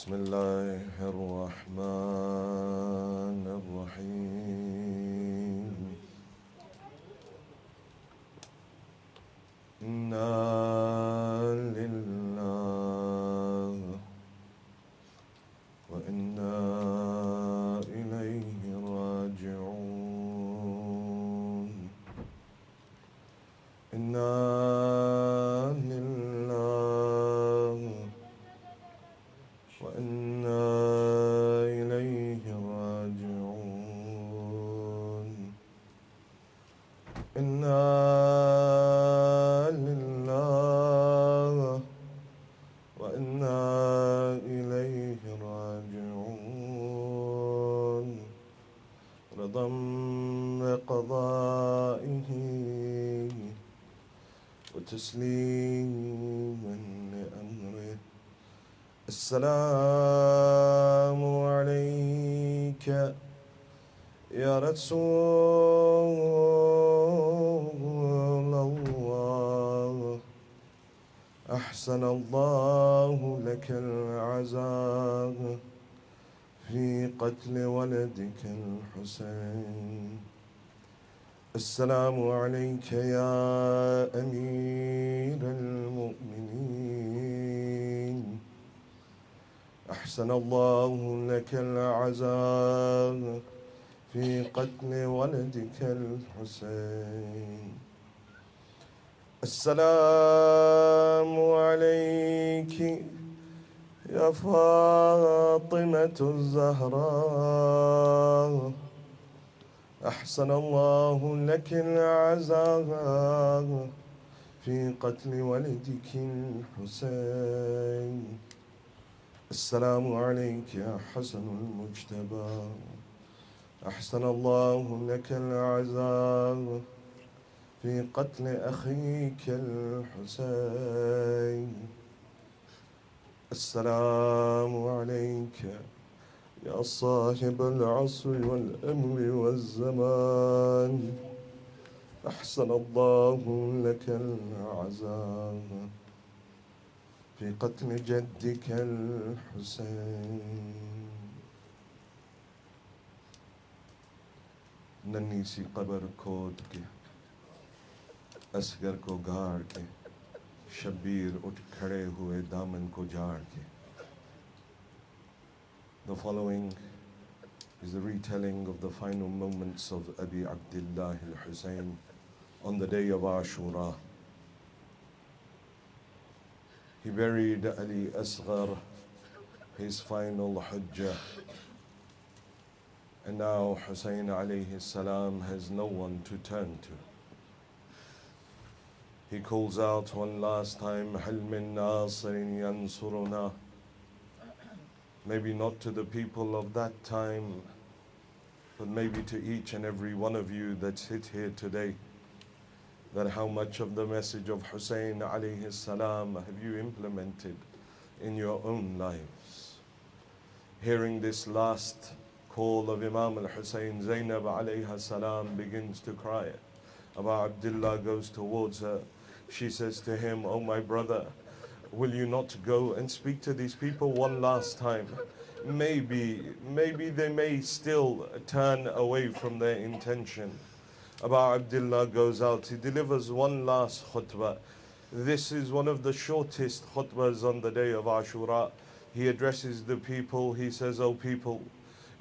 بسم الله الرحمن الرحيم إنا لله وإنا إليه راجعون إنا لله وإنا إليه راجعون إنا لله وإنا إليه راجعون رضا بقضائه وتسليما لأمره السلام عليك يا رسول الله أحسن الله لك العزاء في قتل ولدك الحسين السلام عليك يا أمير المؤمنين أحسن الله لك العزاء في قتل ولدك الحسين السلام عليك يا فاطمة الزهراء أحسن الله لك العزاء في قتل ولدك الحسين السلام عليك يا حسن المجتبى أحسن الله لك العزاء في قتل أخيك الحسين السلام عليك يا صاحب العصر والأمر والزمان أحسن الله لك العزاء في قتل جدك الحسين नन्ही सी कब्र खोद के असगर को गाड़ के शब्बीर उठ खड़े हुए दामन को झाड़ के The following is the retelling of the final moments of Abi Abdullah al-Husayn on the day of Ashura. He buried Al-Asr, his final hujjah. And now Husayn alayhi salam has no one to turn to. He calls out one last time, هَلْ مِن نَاصِرٍ يَنْصُرُنَا. Maybe not to the people of that time, but maybe to each and every one of you that sit here today, that how much of the message of Husayn alayhi salam have you implemented in your own lives? Hearing this last call of Imam al-Husayn, Zainab alayha salam begins to cry. Abu Abdullah goes towards her. She says to him, "Oh my brother, will you not go and speak to these people one last time? Maybe they may still turn away from their intention." Abu Abdullah goes out. He delivers one last khutbah. This is one of the shortest khutbahs on the day of Ashura. He addresses the people. He says, "Oh people,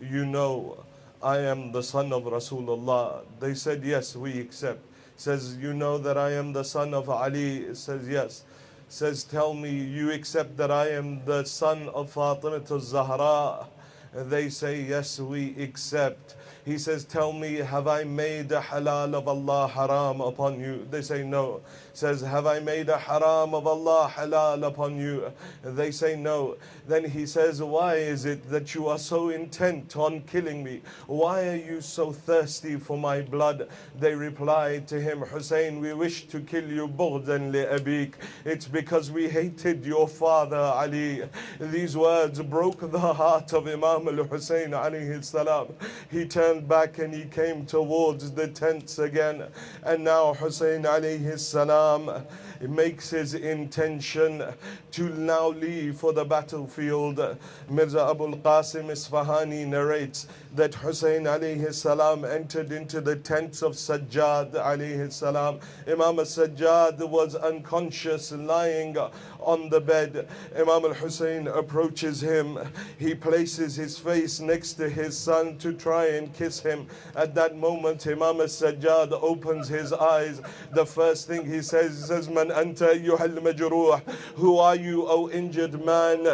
you know I am the son of Rasulullah." They said, "Yes, we accept." Says, "You know that I am the son of Ali?" Says, "Yes." Says, "Tell me, you accept that I am the son of Fatima al-Zahra?" They say, "Yes, we accept." He says, "Tell me, have I made a halal of Allah haram upon you?" They say, "No." Says, "Have I made a haram of Allah halal upon you?" They say, "No." Then he says, "Why is it that you are so intent on killing me? Why are you so thirsty for my blood?" They replied to him, "Hussein, we wish to kill you bughdan li abik. It's because we hated your father Ali." These words broke the heart of Imam al-Husayn alayhi salam. He turned back and he came towards the tents again. And now Hussein alayhi salam he makes his intention to now leave for the battlefield. Mirza Abul Qasim Isfahani narrates that Husayn alayhi salam entered into the tents of Sajjad alayhi salam. Imam al-Sajjad was unconscious, lying on the bed. Imam al-Husayn approaches him. He places his face next to his son to try and kiss him. At that moment, Imam al-Sajjad opens his eyes. The first thing he says, Man anta ayyuhal majruh? Who are you, O injured man?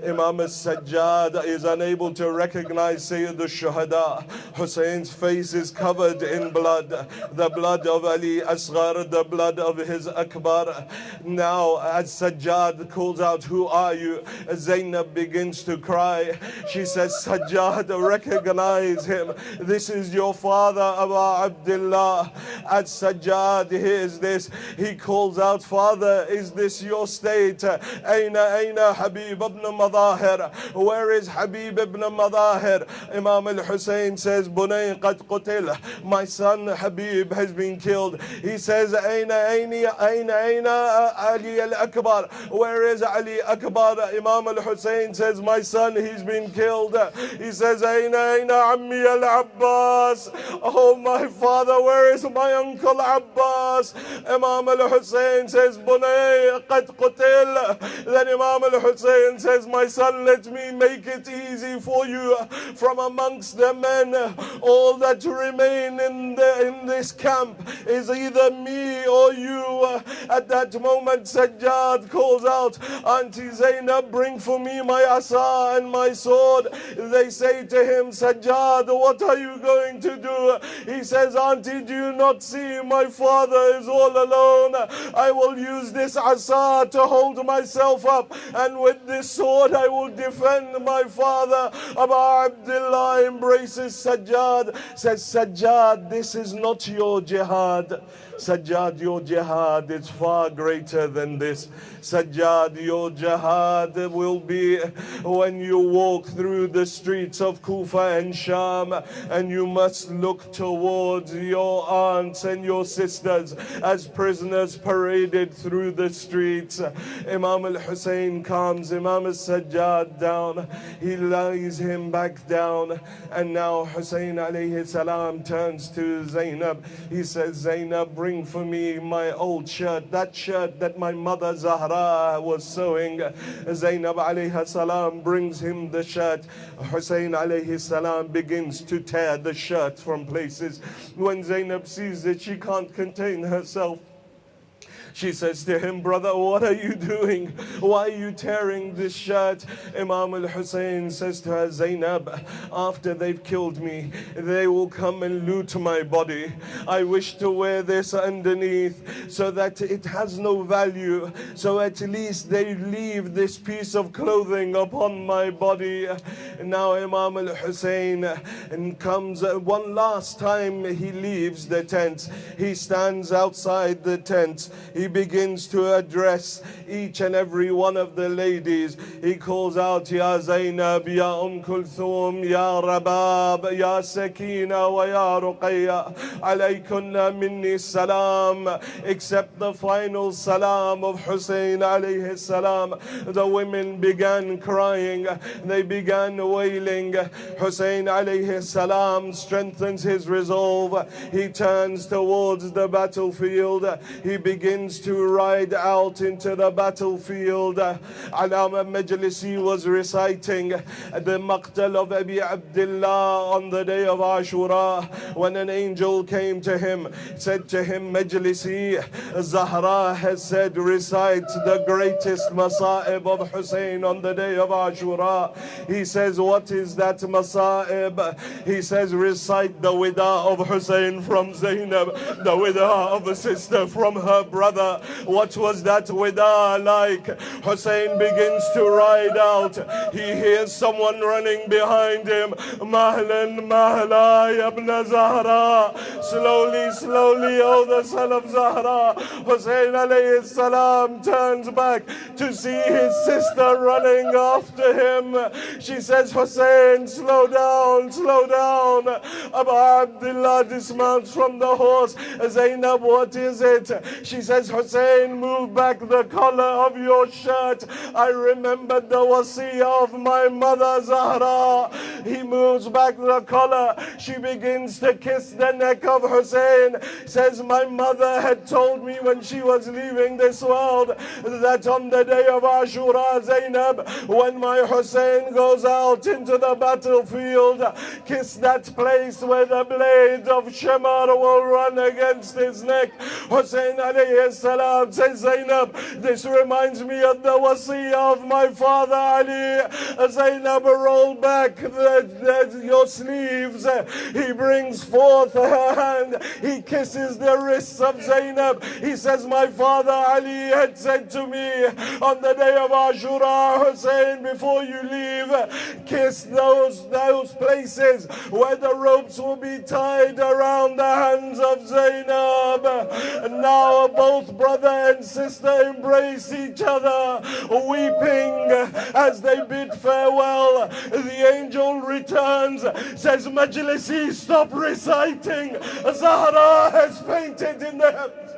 Imam al-Sajjad is unable to recognize Sayyid al-Shuhada. Husayn's face is covered in blood. The blood of Ali Asghar, the blood of his Akbar. Now, as Sajjad calls out, who are you? Zainab begins to cry. She says, Sajjad, recognize him. This is your father, Abu Abdullah. As Sajjad hears this, he calls out, Father, is this your state? Aina Habib ibn Madahir? Where is Habib ibn Madahir? Imam al-Husayn says, Bunay qad qutil. My son Habib has been killed. He says, Aina Ali al-Akbar? Where is Ali Akbar? Imam al-Husayn says, my son, he's been killed. He says, Aina Ammi al-Abbas? Oh, my father, where is my uncle Abbas? Imam al-Husayn says, Bunay qad qutil. Then Imam al-Husayn says, my son, let me make it easy for you. From amongst the men, all that remain in this camp is either me or you. At that moment, Sajjad calls out, Auntie Zainab, bring for me my asa and my sword. They say to him, Sajjad, what are you going to do? He says, Auntie, do you not see my father is all alone? I will use this asa to hold myself up, and with this sword I will defend my father. Abu Abdullah embraces Sajjad, says, Sajjad, this is not your jihad. Sajjad, your jihad is far greater than this. Sajjad, your jihad will be when you walk through the streets of Kufa and Sham, and you must look towards your aunts and your sisters as prisoners paraded through the streets. Imam al-Husayn calms Imam al-Sajjad down. He lays him back down, and now Husayn alayhi salam turns to Zainab. He says, Zainab, bring for me my old shirt, that shirt that my mother Zahra was sewing. Zainab alayhi salam brings him the shirt. Husayn alayhi salam begins to tear the shirt from places. When Zainab sees it, she can't contain herself. She says to him, brother, what are you doing? Why are you tearing this shirt? Imam al-Husayn says to her, Zainab, after they've killed me, they will come and loot my body. I wish to wear this underneath so that it has no value. So at least they leave this piece of clothing upon my body. Now Imam al-Husayn comes one last time. He leaves the tent. He stands outside the tent. He begins to address each and every one of the ladies. He calls out, Ya Zainab, Ya Kulthum, Ya Rabab, Ya Sakina, wa Ya Ruqayya, alaykunna minni salam. Except the final salam of Husayn alayhi salam. The women began crying. They began wailing. Husayn alayhi salam strengthens his resolve. He turns towards the battlefield. He begins to ride out into the battlefield. Alama Majlisi was reciting the maqtal of Abi Abdullah on the day of Ashura, when an angel came to him, said to him, Majlisi, Zahra has said, recite the greatest masa'ib of Husayn on the day of Ashura. He says, what is that masa'ib? He says, recite the wida of Husayn from Zainab, the wida of a sister from her brother. What was that wida like? Husayn begins to ride out. He hears someone running behind him. Mahlan, mahla, ya ibn Zahra. Slowly, slowly, oh the son of Zahra. Husayn alayhi salam turns back to see his sister running after him. She says, Husayn, slow down, slow down. Abu Abdullah dismounts from the horse. Zainab, what is it? She says, Hussein, move back the collar of your shirt. I remembered the wasiyah of my mother Zahra. He moves back the collar. She begins to kiss the neck of Hussein. Says, my mother had told me when she was leaving this world that on the day of Ashura, Zainab, when my Hussein goes out into the battlefield, kiss that place where the blade of Shamar will run against his neck. Hussein alayhi salam says, Zainab, this reminds me of the wasiyah of my father Ali. Zainab, roll back your sleeves. He brings forth her hand. He kisses the wrists of Zainab. He says, my father Ali had said to me on the day of Ashura, Hussein, before you leave, kiss those places where the ropes will be tied around the hands of Zainab. And now both brother and sister embrace each other, weeping as they bid farewell. The angel returns, says, Majlisi, stop reciting. Zahra has fainted in the heavens.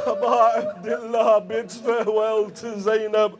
Abu Abdullah bids farewell to Zainab.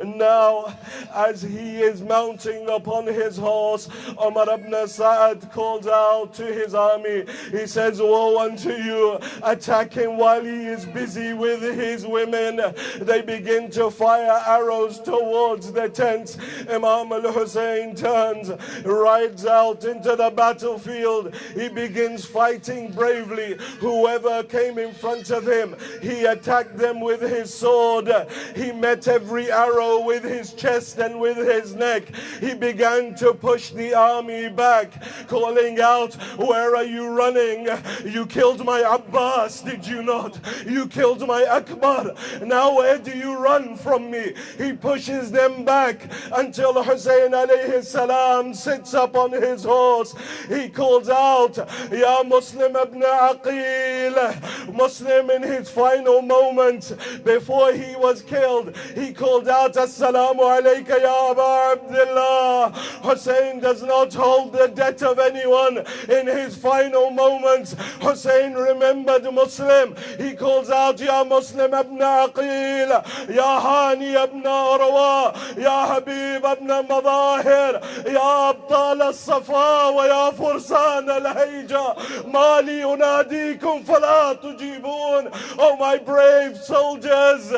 Now, as he is mounting upon his horse, Umar ibn Sa'ad calls out to his army. He says, woe unto you, attack him while he is busy with his women. They begin to fire arrows towards the tents. Imam al-Husayn turns, rides out into the battlefield. He begins fighting bravely. Whoever came in front of him, he attacked them with his sword. He met every arrow with his chest and with his neck. He began to push the army back, calling out, where are you running? You killed my Abbas, did you not? You killed my Akbar. Now where do you run from me? He pushes them back until Hussein alayhi salam sits up on his horse. He calls out, Ya Muslim ibn Aqil. Muslim, in his final moment before he was killed, he called out, Assalamu alayka ya Aba Abdullah. Hussein does not hold the debt of anyone. In his final moments, Hussein remembered Muslim. He calls out, Ya Muslim ibn Aqil, Ya Hani ibn Urwa, Ya Habib ibn Madahir, Ya Abdal al-Safa wa Ya Fursan al-Hayja, Mali unadikum fala tujibun. Oh my brave soldiers,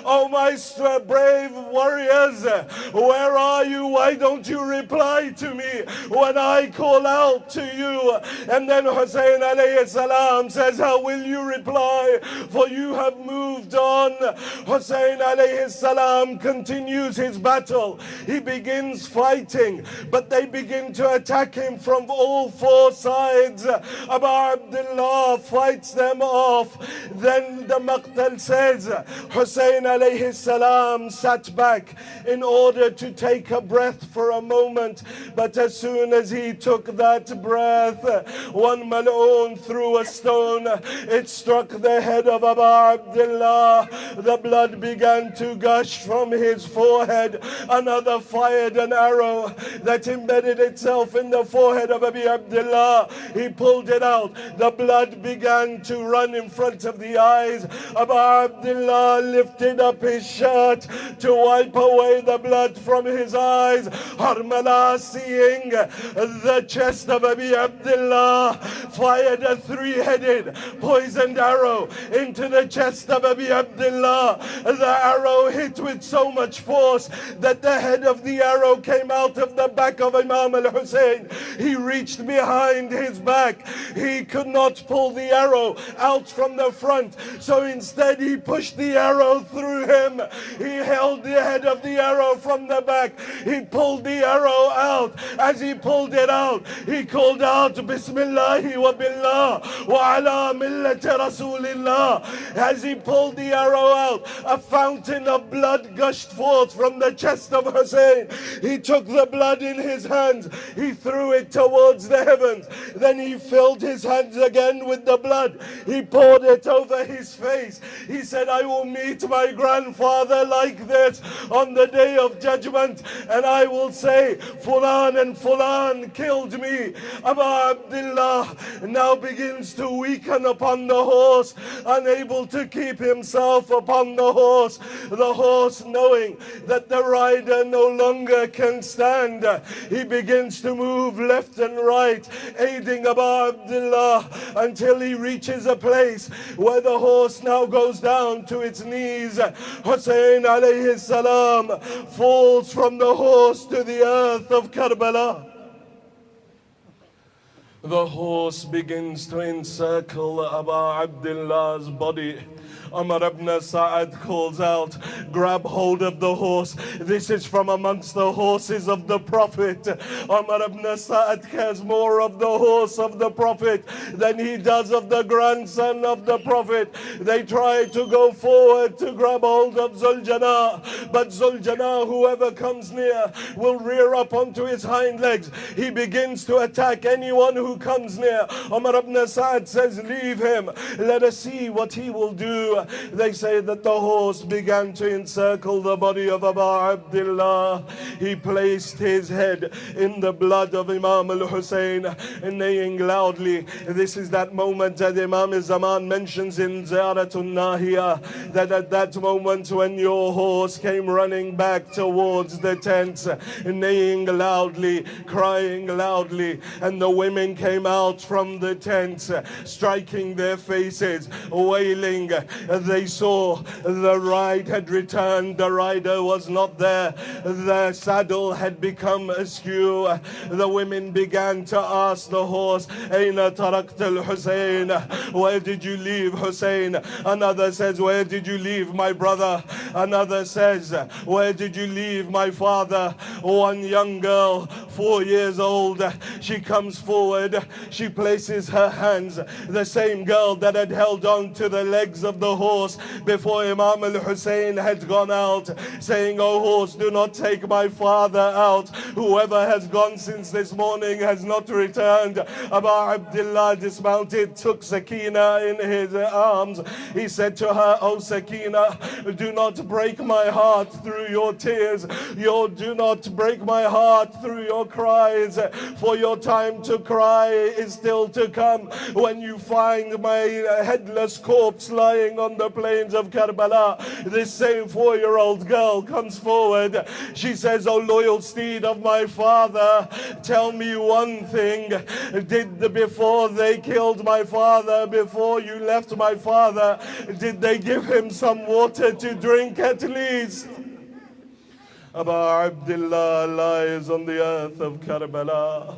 oh my brave warriors, where are you? Why don't you reply to me when I call out to you? And then Hussein alayhi salam says, how will you reply? For you have moved on. Hussein alayhi salam continues his battle. He begins fighting, but they begin to attack him from all four sides. Abu Abdullah fights them off. Then the Maqtal says, Hussein alayhi salam sat back in order to take a breath for a moment. But as soon as he took that breath, one mal'oon threw a stone. It struck the head of Abu Abdullah. The blood began to gush from his forehead. Another fired an arrow that embedded itself in the forehead of Abu Abdullah. He pulled it out. The blood began to run in front of the eyes. Abu Abdullah lifted up his shirt to wipe away the blood from his eyes. Harmala, seeing the chest of Abu Abdullah, fired a three-headed poisoned arrow into the chest of Abu Abdullah. The arrow hit with so much force that the head of the arrow came out of the back of Imam al-Husayn. He reached behind his back. He could not pull the arrow out from the front, so instead he pushed the arrow through him. He held the head of the arrow from the back. He pulled the arrow out. As he pulled it out, he called out, Bismillahi wa billah wa ala millati Rasulillah. As he pulled the arrow out, a fountain of blood gushed forth from the chest of Hussein. He took the blood in his hands. He threw it towards the heavens. Then he filled his hands again with the blood. He poured it over his his face. He said, I will meet my grandfather like this on the day of judgment, and I will say, Fulan and Fulan killed me. Abu Abdullah now begins to weaken upon the horse, unable to keep himself upon the horse. The horse, knowing that the rider no longer can stand, he begins to move left and right, aiding Abu Abdullah until he reaches a place where the horse now goes down to its knees. Husayn alayhi salam falls from the horse to the earth of Karbala. The horse begins to encircle Abu Abdullah's body. Umar ibn Sa'ad calls out, grab hold of the horse. This is from amongst the horses of the Prophet. Umar ibn Sa'ad cares more of the horse of the Prophet than he does of the grandson of the Prophet. They try to go forward to grab hold of Zuljana, but Zuljana, whoever comes near, will rear up onto his hind legs. He begins to attack anyone who comes near. Umar ibn Sa'ad says, leave him, let us see what he will do. They say that the horse began to encircle the body of Abu Abdullah. He placed his head in the blood of Imam al-Husayn, neighing loudly. This is that moment that Imam al-Zaman mentions in Ziyaratun Nahiya, that at that moment when your horse came running back towards the tents, neighing loudly, crying loudly, and the women came out from the tents, striking their faces, wailing. They saw the ride had returned, the rider was not there, the saddle had become askew. The women began to ask the horse, Aina tarakt al-Husayn? Where did you leave Husayn? Another says, where did you leave my brother? Another says, where did you leave my father? One young girl, 4 years old, she comes forward, she places her hands, the same girl that had held on to the legs of the horse before Imam al-Husayn had gone out, saying, oh horse, do not take my father out. Whoever has gone since this morning has not returned. Abu Abdullah dismounted, took Sakina in his arms. He said to her, oh Sakina, do not break my heart through your tears. Do not break my heart through your cries, for your time to cry is still to come when you find my headless corpse lying on the plains of Karbala. This same 4-year-old girl comes forward. She says, oh loyal steed of my father, tell me one thing. Before they killed my father, before you left my father, did they give him some water to drink at least? Abu Abdullah lies on the earth of Karbala.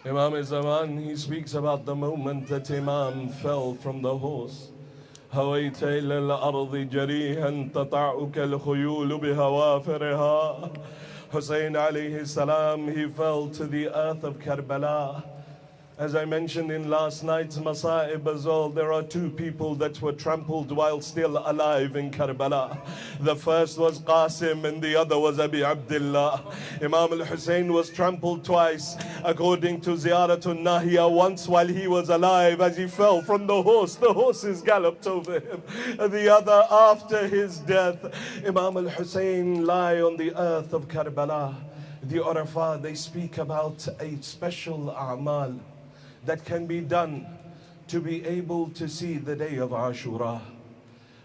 Imam al-Zaman, he speaks about the moment that Imam fell from the horse. هويت إلى الأرض جريحا تطعك الخيول بهوافرها. Husayn alayhi salam, he fell to the earth of Karbala. As I mentioned in last night's Masa'ib as well, there are 2 people that were trampled while still alive in Karbala. The first was Qasim and the other was Abi Abdullah. Imam al-Husayn was trampled twice, according to Ziyaratun Nahiya. Once while he was alive, as he fell from the horses galloped over him. The other after his death. Imam al-Husayn lie on the earth of Karbala. The Urafa, they speak about a special a'mal that can be done to be able to see the day of Ashura.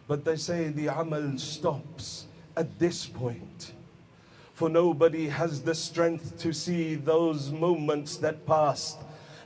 But they say the amal stops at this point, for nobody has the strength to see those moments that passed.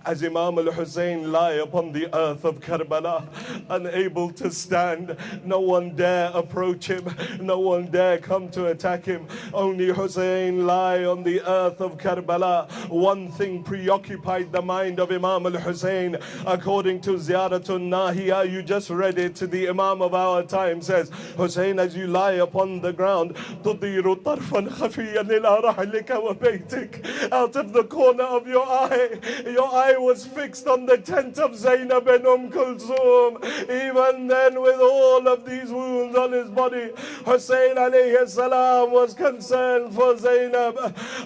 As Imam al-Husayn lie upon the earth of Karbala, unable to stand, no one dare approach him, no one dare come to attack him. Only Husayn lie on the earth of Karbala. One thing preoccupied the mind of Imam al-Husayn. According to Ziyaratun Nahiya, you just read it, the Imam of our time says, Husayn, as you lie upon the ground, تُطِيرُ طَرْفًا خَفِيًّا إِلَىٰ رَحْلِكَ وَبَيْتِكَ, out of the corner of your eye eye was fixed on the tent of Zainab and Kulthum. Even then, with all of these wounds on his body, Husayn alayhi salam was concerned for Zainab.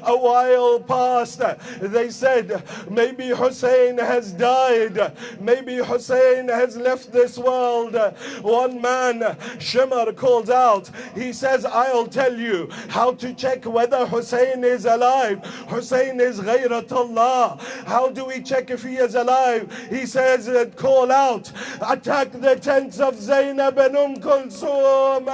A while passed. They said, maybe Husayn has died. Maybe Husayn has left this world. One man, Shimmer, calls out. He says, I'll tell you how to check whether Husayn is alive. Husayn is Ghayratullah. How do we check if he is alive? He says, call out, attack the tents of Zainab and Kulthum.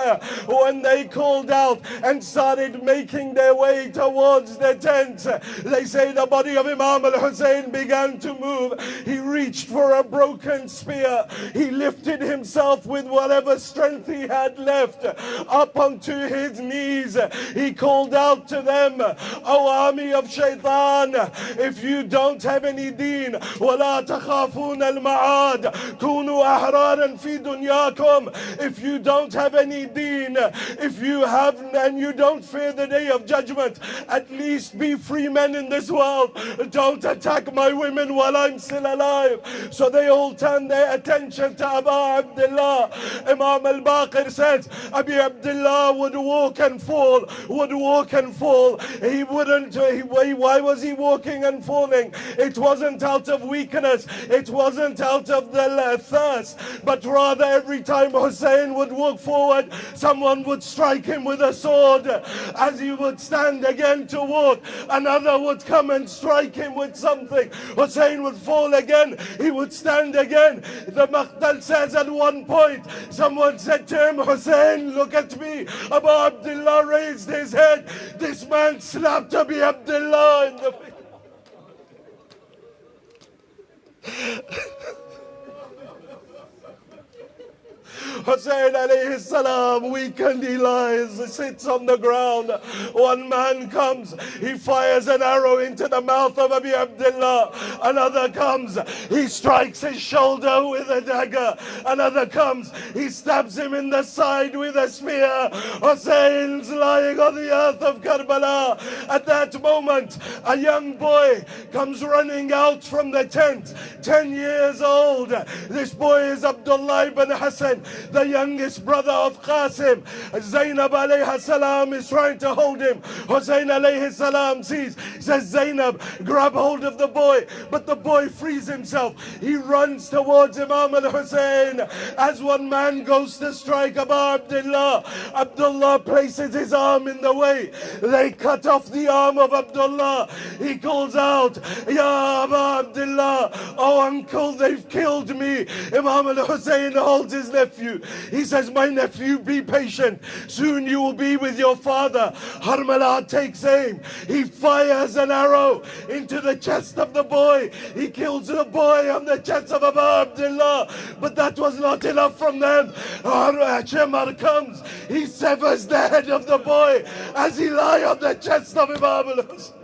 When they called out and started making their way towards the tents, they say the body of Imam al-Husayn began to move. He reached for a broken spear. He lifted himself with whatever strength he had left up onto his knees. He called out to them, O army of shaitan, if you don't have any deen, وَلَا تَخَافُونَ الْمَعَادِ كُونُوا أَحْرَارًا فِي دُنْيَاكُمْ. If you don't have any deen, if you have and you don't fear the day of judgment, at least be free men in this world. Don't attack my women while I'm still alive. So they all turned their attention to Abu Abdullah. Imam al-Baqir says, Abu Abdullah would walk and fall, would walk and fall. He wouldn't, why was he walking and falling? It wasn't out of weakness, it wasn't out of the thirst, but rather every time Husayn would walk forward, someone would strike him with a sword. As he would stand again to walk, another would come and strike him with something. Husayn would fall again, he would stand again. The Maqtal says at one point, someone said to him, Husayn, look at me. Abu Abdullah raised his head. This man slapped Abu Abdullah in the face. Husayn alayhi salam, weakened, he lies, sits on the ground. One man comes, he fires an arrow into the mouth of Abu Abdullah. Another comes, he strikes his shoulder with a dagger. Another comes, he stabs him in the side with a spear. Husayn's lying on the earth of Karbala. At that moment, a young boy comes running out from the tent, 10 years old. This boy is Abdullah ibn Hassan, the youngest brother of Qasim. Zainab alayhi salam is trying to hold him. Husayn alayhi salam says, Zainab, grab hold of the boy. But the boy frees himself. He runs towards Imam al-Husayn. As one man goes to strike Abu Abdullah, Abdullah places his arm in the way. They cut off the arm of Abdullah. He calls out, Ya Abu Abdullah, oh uncle, they've killed me. Imam al-Husayn holds his nephew. He says, my nephew, be patient. Soon you will be with your father. Harmala takes aim. He fires an arrow into the chest of the boy. He kills the boy on the chest of Abu Abdullah. But that was not enough from them. Shemar comes. He severs the head of the boy as he lies on the chest of Imam al-Husayn.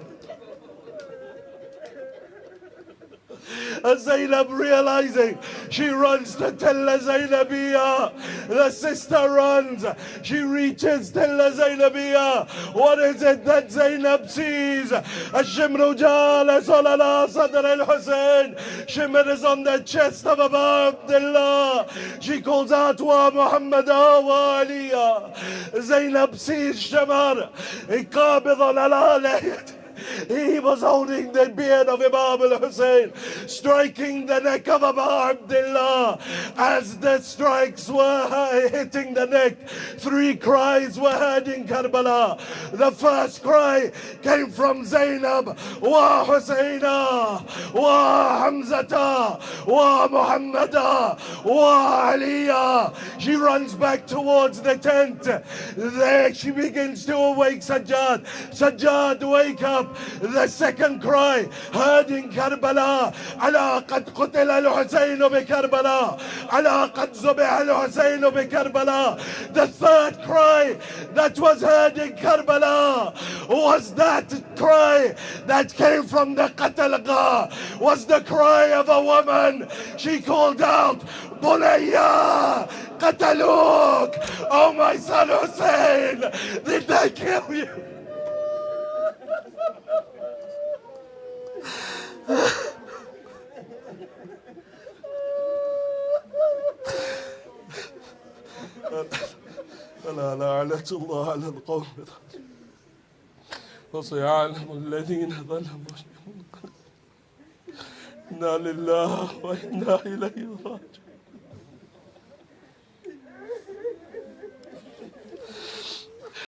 Zainab realizing, she runs to tell Zainabiyya. The sister runs. She reaches, tell Zainabiyya. What is it that Zainab sees? Shimru jalas ala sadr al-Husayn. Shimr is on the chest of Abu Abdullah. She calls out, Wa Muhammad wa Aliya. Zainab sees Shimr. Qabidan ala alayat. He was holding the beard of Imam al-Husayn, striking the neck of Abu Abdullah. As the strikes were hitting the neck, 3 cries were heard in Karbala. The first cry came from Zainab, Wa Husayna, Wa Hamzata, Wa Muhammada, Wa Aliya. She runs back towards the tent. There she begins to awake Sajjad. Sajjad, wake up. The second cry heard in Karbala, Ala qad qutila al-Husayn bi Karbala, Ala qad zubiha al-Husayn bi Karbala. The third cry that was heard in Karbala was that cry that came from the Qatalqa, was the cry of a woman. She called out, Bunayya, Qataluk, oh my son Hussein, did they kill you? لعنة الله على القوم وسيعلم الذين ظلموا إنا لله وإنا إليه راجعون.